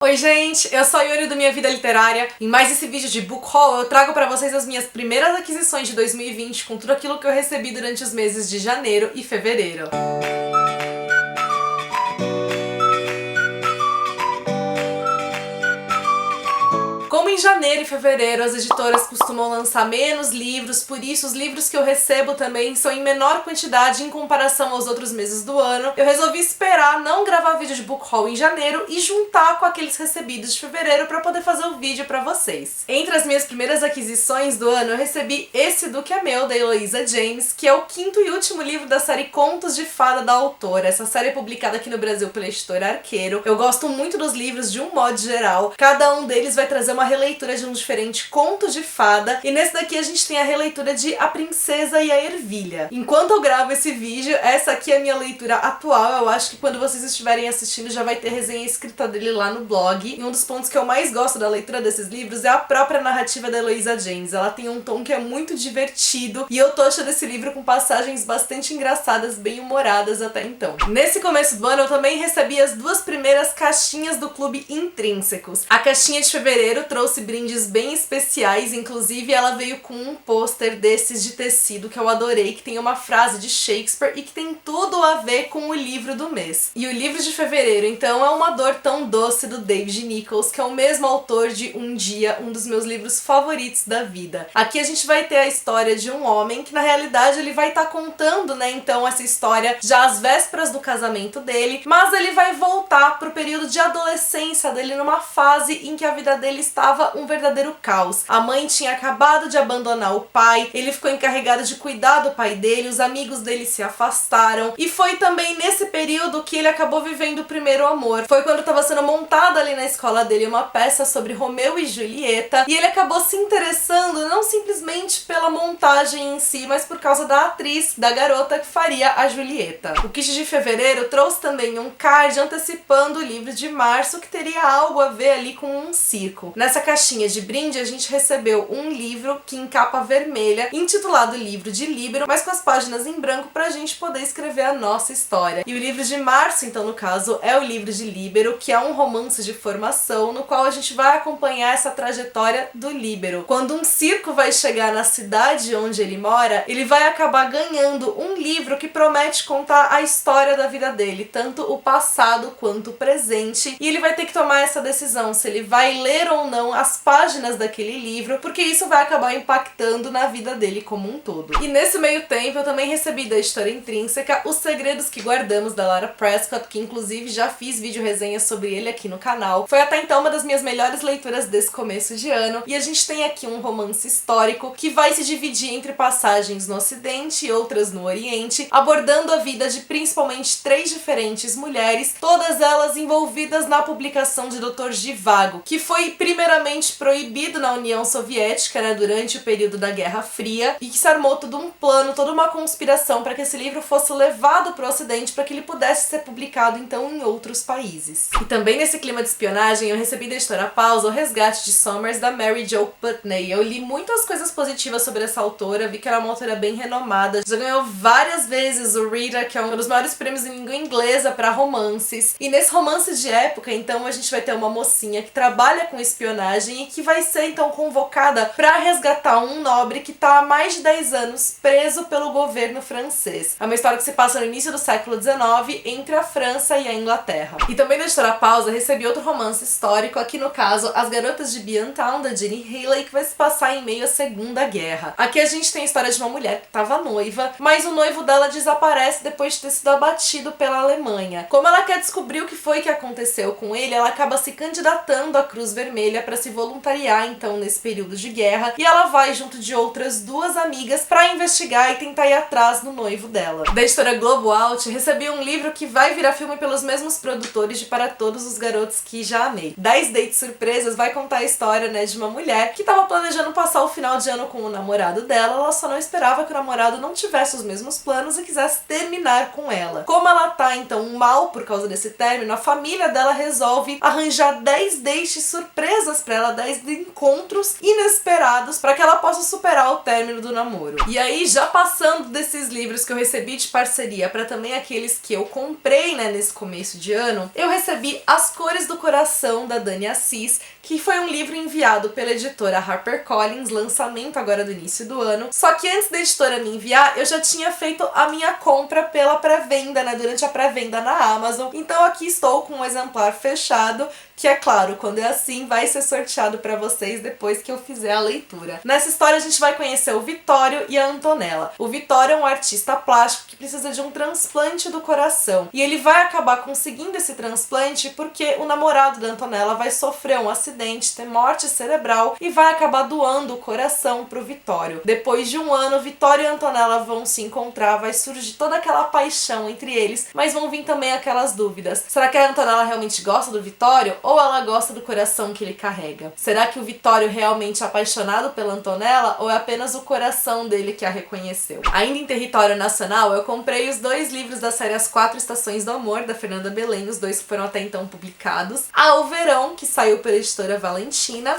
Oi gente, eu sou a Yuri do Minha Vida Literária. Em mais esse vídeo de book haul eu trago pra vocês as minhas primeiras aquisições de 2020 com tudo aquilo que eu recebi durante os meses de janeiro e fevereiro. Como em janeiro e fevereiro as editoras costumam lançar menos livros, por isso os livros que eu recebo também são em menor quantidade em comparação aos outros meses do ano, eu resolvi esperar não gravar vídeo de book haul em janeiro e juntar com aqueles recebidos de fevereiro pra poder fazer o vídeo pra vocês. Entre as minhas primeiras aquisições do ano eu recebi esse do Que é Meu, da Eloisa James, que é o quinto e último livro da série Contos de Fada da autora. Essa série é publicada aqui no Brasil pela editora Arqueiro. Eu gosto muito dos livros de um modo geral, cada um deles vai trazer uma releitura de um diferente conto de fada, e nesse daqui a gente tem a releitura de A Princesa e a Ervilha. Enquanto eu gravo esse vídeo, essa aqui é a minha leitura atual. Eu acho que quando vocês estiverem assistindo já vai ter resenha escrita dele lá no blog. E um dos pontos que eu mais gosto da leitura desses livros é a própria narrativa da Eloisa James. Ela tem um tom que é muito divertido e eu tô achando esse livro com passagens bastante engraçadas, bem humoradas até então. Nesse começo do ano eu também recebi as duas primeiras caixinhas do Clube Intrínsecos. A caixinha de fevereiro trouxe brindes bem especiais, inclusive ela veio com um pôster desses de tecido que eu adorei, que tem uma frase de Shakespeare e que tem tudo a ver com o livro do mês. E o livro de fevereiro, então, é Uma Dor Tão Doce, do David Nicholls, que é o mesmo autor de Um Dia, um dos meus livros favoritos da vida. Aqui a gente vai ter a história de um homem que, na realidade, ele vai estar contando, né, então, essa história já às vésperas do casamento dele, mas ele vai voltar pro período de adolescência dele, numa fase em que a vida dele estava um verdadeiro caos. A mãe tinha acabado de abandonar o pai, ele ficou encarregado de cuidar do pai dele, os amigos dele se afastaram, e foi também nesse período que ele acabou vivendo o primeiro amor. Foi quando estava sendo montada ali na escola dele uma peça sobre Romeu e Julieta, e ele acabou se interessando não simplesmente pela montagem em si, mas por causa da atriz, da garota que faria a Julieta. O Kit de fevereiro trouxe também um card antecipando o livro de março, que teria algo a ver ali com um circo. Nessa caixinha de brinde a gente recebeu um livro que em capa vermelha, intitulado Livro de Líbero, mas com as páginas em branco pra gente poder escrever a nossa história. E o livro de março, então, no caso, é o Livro de Líbero, que é um romance de formação no qual a gente vai acompanhar essa trajetória do Líbero. Quando um circo vai chegar na cidade onde ele mora, ele vai acabar ganhando um livro que promete contar a história da vida dele, tanto o passado quanto o presente, e ele vai ter que tomar essa decisão se ele vai ler ou não as páginas daquele livro, porque isso vai acabar impactando na vida dele como um todo. E nesse meio tempo eu também recebi da editora Intrínseca Os Segredos que Guardamos, da Lara Prescott, que inclusive já fiz vídeo resenha sobre ele aqui no canal. Foi até então uma das minhas melhores leituras desse começo de ano, e a gente tem aqui um romance histórico que vai se dividir entre passagens no Ocidente e outras no Oriente, abordando a vida de principalmente 3 diferentes mulheres, todas elas envolvidas na publicação de Dr. Zhivago, que foi primeiramente proibido na União Soviética, né, durante o período da Guerra Fria, e que se armou todo um plano, toda uma conspiração para que esse livro fosse levado para o Ocidente para que ele pudesse ser publicado então em outros países. E também nesse clima de espionagem eu recebi da editora Pausa O Resgate de Somers, da Mary Jo Putney. Eu li muitas coisas positivas sobre essa autora, vi que ela é uma autora bem renomada, já ganhou várias vezes o Rita, que é um dos maiores prêmios em língua inglesa para romances. E nesse romance de época, então, a gente vai ter uma mocinha que trabalha com espionagem e que vai ser então convocada para resgatar um nobre que está há mais de 10 anos preso pelo governo francês. É uma história que se passa no início do século XIX entre a França e a Inglaterra. E também na editora Pausa recebi outro romance histórico, aqui no caso As Garotas de Beantown, da Jeannie Haley, que vai se passar em meio à Segunda Guerra. Aqui a gente tem a história de uma mulher que estava noiva, mas o noivo dela desaparece depois de ter sido abatido pela Alemanha. Como ela quer descobrir o que foi que aconteceu com ele, ela acaba se candidatando à Cruz Vermelha para se voluntariar então nesse período de guerra, e ela vai junto de outras 2 amigas para investigar e tentar ir atrás do noivo dela. Da editora Globo Out recebi um livro que vai virar filme pelos mesmos produtores de Para Todos os Garotos que Já Amei. 10 Dates Surpresas vai contar a história, né, de uma mulher que estava planejando passar o final de ano com o namorado dela, ela só não esperava que o namorado não tivesse os mesmos planos e quisesse terminar com ela. Como ela tá então mal por causa desse término, a família dela resolve arranjar 10 dates surpresas pra ela 10 encontros inesperados para que ela possa superar o término do namoro. E aí, já passando desses livros que eu recebi de parceria para também aqueles que eu comprei, né, nesse começo de ano, eu recebi As Cores do Coração, da Dani Assis, que foi um livro enviado pela editora HarperCollins, lançamento agora do início do ano. Só que antes da editora me enviar, eu já tinha feito a minha compra pela pré-venda, né, durante a pré-venda na Amazon. Então aqui estou com um exemplar fechado, que é claro, quando é assim, vai ser sorteado pra vocês depois que eu fizer a leitura. Nessa história a gente vai conhecer o Vitório e a Antonella. O Vitório é um artista plástico que precisa de um transplante do coração. E ele vai acabar conseguindo esse transplante porque o namorado da Antonella vai sofrer um acidente, ter morte cerebral e vai acabar doando o coração pro Vitório. Depois de um ano, Vitório e Antonella vão se encontrar, vai surgir toda aquela paixão entre eles, mas vão vir também aquelas dúvidas. Será que a Antonella realmente gosta do Vitório? Ou ela gosta do coração que ele carrega? Será que o Vitório realmente é apaixonado pela Antonella ou é apenas o coração dele que a reconheceu? Ainda em território nacional, eu comprei os 2 livros da série As 4 Estações do Amor, da Fernanda Belém, os 2 que foram até então publicados. O Verão, que saiu pela editora Valentina,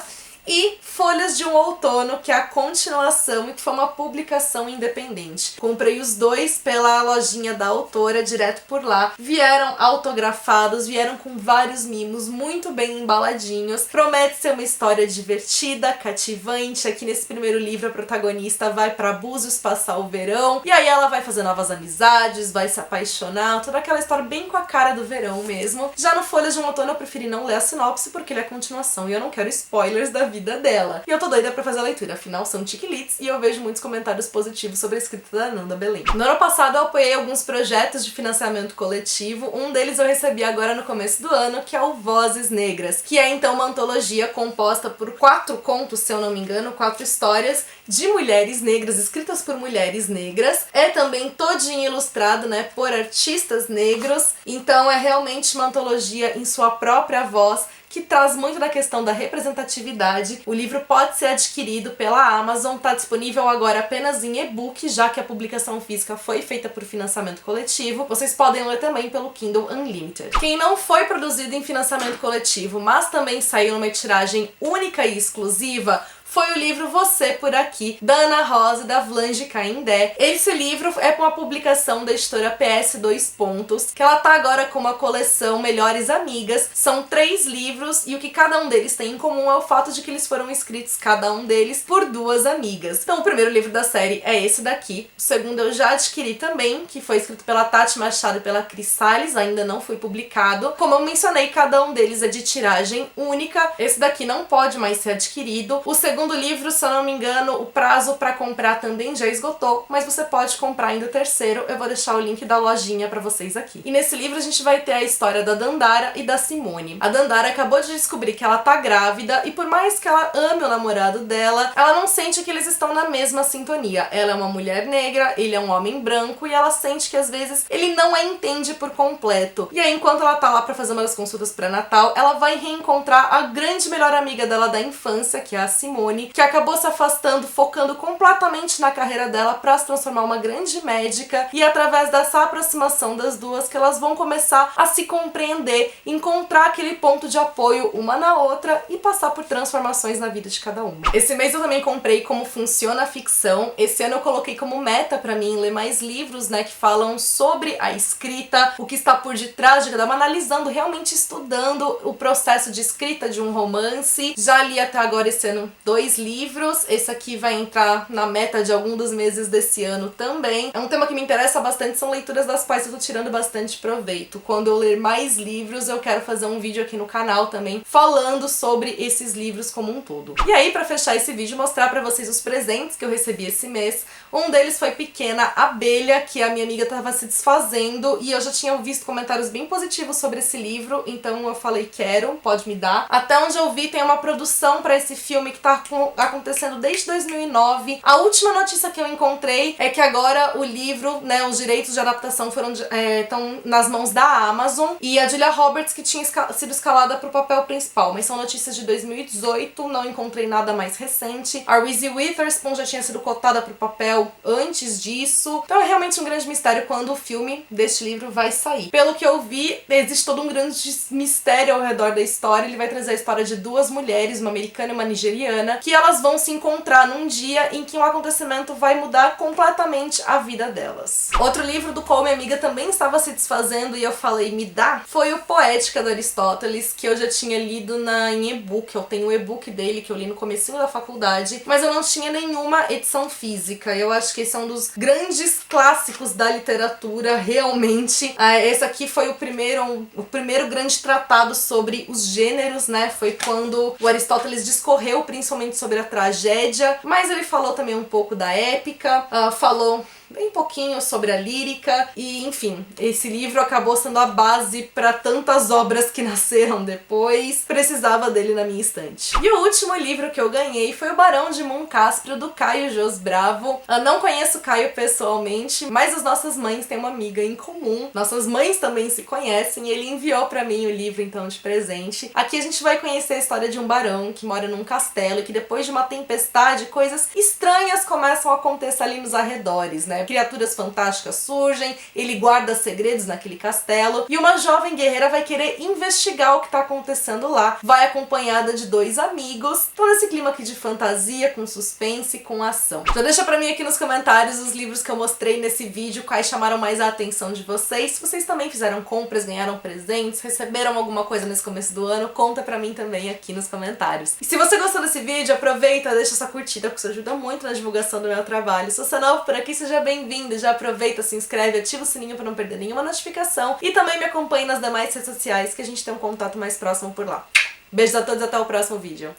e Folhas de um Outono, que é a continuação e que foi uma publicação independente. Comprei os 2 pela lojinha da autora, direto por lá. Vieram autografados, vieram com vários mimos, muito bem embaladinhos. Promete ser uma história divertida, cativante. Aqui nesse primeiro livro a protagonista vai para Búzios passar o verão, e aí ela vai fazer novas amizades, vai se apaixonar, toda aquela história bem com a cara do verão mesmo. Já no Folhas de um Outono eu preferi não ler a sinopse porque ele é a continuação e eu não quero spoilers da vida dela. E eu tô doida pra fazer a leitura, afinal são tiquilites e eu vejo muitos comentários positivos sobre a escrita da Nanda Belém. No ano passado eu apoiei alguns projetos de financiamento coletivo, um deles eu recebi agora no começo do ano, que é o Vozes Negras, que é então uma antologia composta por 4 contos, se eu não me engano, 4 histórias de mulheres negras, escritas por mulheres negras. É também todinho ilustrado, né, por artistas negros, então é realmente uma antologia em sua própria voz, que traz muito da questão da representatividade. O livro pode ser adquirido pela Amazon, tá disponível agora apenas em e-book, já que a publicação física foi feita por financiamento coletivo. Vocês podem ler também pelo Kindle Unlimited. Quem não foi produzido em financiamento coletivo, mas também saiu numa tiragem única e exclusiva, foi o livro Você Por Aqui, da Ana Rosa e da Vlange Caindé. Esse livro é uma publicação da editora PS Dois Pontos, que ela tá agora com uma coleção Melhores Amigas. São 3 livros e o que cada um deles tem em comum é o fato de que eles foram escritos, cada um deles, por 2 amigas. Então o primeiro livro da série é esse daqui. O segundo eu já adquiri também, que foi escrito pela Tati Machado e pela Cris Salles, ainda não foi publicado. Como eu mencionei, cada um deles é de tiragem única. Esse daqui não pode mais ser adquirido. O segundo livro, se eu não me engano, o prazo para comprar também já esgotou, mas você pode comprar ainda o terceiro. Eu vou deixar o link da lojinha pra vocês aqui. E nesse livro a gente vai ter a história da Dandara e da Simone. A Dandara acabou de descobrir que ela tá grávida e por mais que ela ame o namorado dela, ela não sente que eles estão na mesma sintonia. Ela é uma mulher negra, ele é um homem branco e ela sente que às vezes ele não a entende por completo. E aí, enquanto ela tá lá pra fazer umas consultas pré-natal, ela vai reencontrar a grande melhor amiga dela da infância, que é a Simone, que acabou se afastando, focando completamente na carreira dela para se transformar uma grande médica, e através dessa aproximação das duas que elas vão começar a se compreender, encontrar aquele ponto de apoio uma na outra e passar por transformações na vida de cada uma. Esse mês eu também comprei Como Funciona a Ficção. Esse ano eu coloquei como meta pra mim ler mais livros, né, que falam sobre a escrita, o que está por detrás de cada uma, analisando, realmente estudando o processo de escrita de um romance. Já li até agora esse ano 2 livros, esse aqui vai entrar na meta de algum dos meses desse ano também. É um tema que me interessa bastante, são leituras das quais eu tô tirando bastante proveito. Quando eu ler mais livros, eu quero fazer um vídeo aqui no canal também, falando sobre esses livros como um todo. E aí, pra fechar esse vídeo, mostrar pra vocês os presentes que eu recebi esse mês. Um deles foi Pequena Abelha, que a minha amiga tava se desfazendo, e eu já tinha visto comentários bem positivos sobre esse livro, então eu falei, quero, pode me dar. Até onde eu vi, tem uma produção pra esse filme que tá acontecendo desde 2009. A última notícia que eu encontrei é que agora o livro, né, os direitos de adaptação estão nas mãos da Amazon, e a Julia Roberts que tinha sido escalada pro papel principal, mas são notícias de 2018, não encontrei nada mais recente. A Reese Witherspoon já tinha sido cotada pro papel antes disso, então é realmente um grande mistério quando o filme deste livro vai sair. Pelo que eu vi, existe todo um grande mistério ao redor da história. Ele vai trazer a história de duas mulheres, uma americana e uma nigeriana, que elas vão se encontrar num dia em que um acontecimento vai mudar completamente a vida delas. Outro livro do qual minha amiga também estava se desfazendo e eu falei, me dá, foi o Poética do Aristóteles, que eu já tinha lido em e-book. Eu tenho o e-book dele que eu li no comecinho da faculdade, mas eu não tinha nenhuma edição física. Eu acho que esse é um dos grandes clássicos da literatura, realmente. Esse aqui foi o primeiro grande tratado sobre os gêneros, né? Foi quando o Aristóteles discorreu principalmente sobre a tragédia, mas ele falou também um pouco da épica, falou bem pouquinho sobre a lírica, e enfim, esse livro acabou sendo a base para tantas obras que nasceram depois. Precisava dele na minha estante. E o último livro que eu ganhei foi o Barão de Moncaspro, do Caio Jos Bravo. Eu não conheço o Caio pessoalmente, mas as nossas mães têm uma amiga em comum. Nossas mães também se conhecem, e ele enviou para mim o livro então de presente. Aqui a gente vai conhecer a história de um barão que mora num castelo e que depois de uma tempestade, coisas estranhas começam a acontecer ali nos arredores, né? Criaturas fantásticas surgem, ele guarda segredos naquele castelo, e uma jovem guerreira vai querer investigar o que tá acontecendo lá. Vai acompanhada de dois amigos, todo esse clima aqui de fantasia, com suspense, com ação. Então deixa pra mim aqui nos comentários os livros que eu mostrei nesse vídeo, quais chamaram mais a atenção de vocês. Se vocês também fizeram compras, ganharam presentes, receberam alguma coisa nesse começo do ano, conta pra mim também aqui nos comentários. E se você gostou desse vídeo, aproveita, deixa essa curtida, porque isso ajuda muito na divulgação do meu trabalho. Se você é novo por aqui, seja bem-vindo, já aproveita, se inscreve, ativa o sininho pra não perder nenhuma notificação, e também me acompanhe nas demais redes sociais, que a gente tem um contato mais próximo por lá. Beijos a todos, até o próximo vídeo.